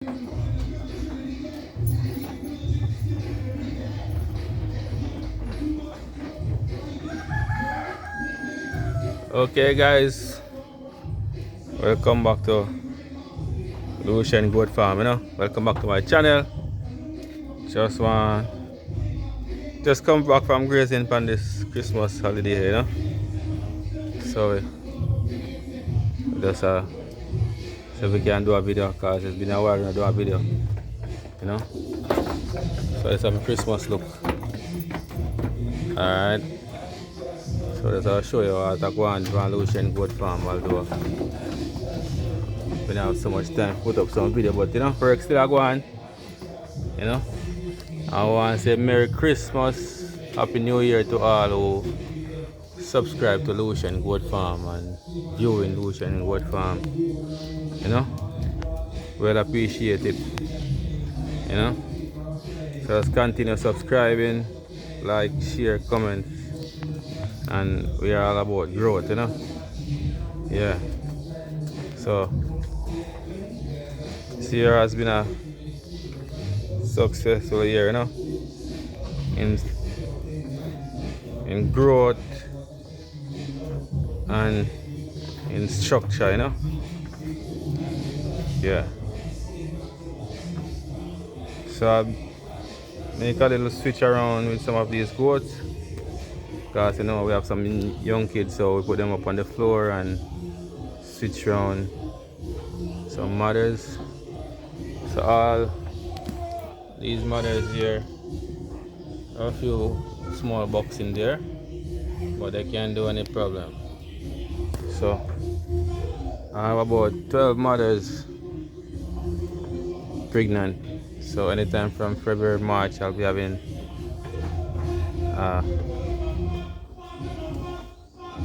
Okay guys, welcome back to Lucien Goat Farm, Welcome back to my channel. Just come back from grazing on this Christmas holiday here, So we just see if we can do a video because it's been a while to do a video, you know. So let's have a Christmas look. Alright. So let's show you what I go on from Lucien Goat Farm, although we don't have so much time to put up some video, but work still go on. I want to say Merry Christmas, Happy New Year to all who subscribe to Lucien Goat Farm and viewing Lucien Goat Farm. Well appreciate it. So just continue subscribing, like, share, comment, and we are all about growth, Yeah. So this year has been a successful year, in growth and in structure, Yeah. So I make a little switch around with some of these goats because we have some young kids, so we put them up on the floor and switch around some mothers. So all these mothers here, a few small bucks in there, but they can't do any problem. So I have about 12 mothers pregnant. So anytime from February, March, I'll be having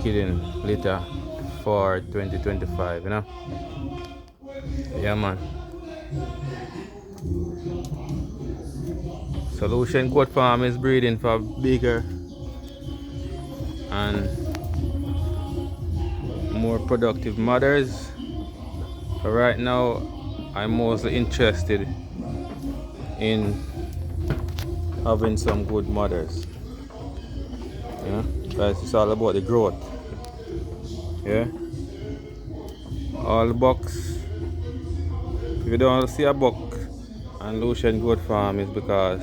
killing litter for 2025, Yeah, man. Solution Goat Farm is breeding for bigger and more productive mothers. But right now, I'm mostly interested in having some good mothers. Because it's all about the growth. Yeah. All the bucks. If you don't see a buck on Lucien Goat Farm, is because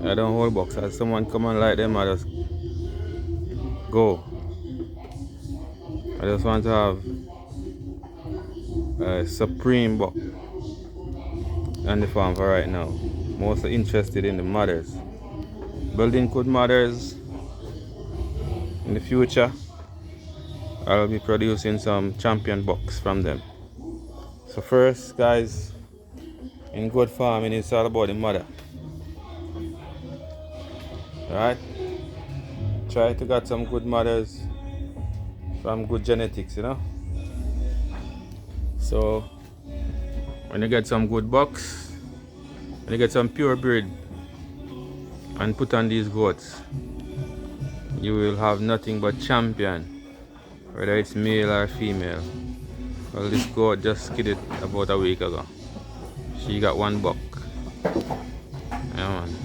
I don't hold bucks. As someone come and like them, I just go. I just want to have a supreme buck on the farm for right now. Mostly interested in the mothers. Building good mothers. In the future, I'll be producing some champion bucks from them. So first, guys, in goat farming, it's all about the mother. Alright? Try to get some good mothers from good genetics, So when you get some good bucks, when you get some pure breed and put on these goats, you will have nothing but champion, whether it's male or female. Well, this goat just kidded about a week ago. She got one buck. Yeah, man.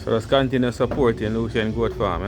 So let's continue supporting Lucien Goat Farm,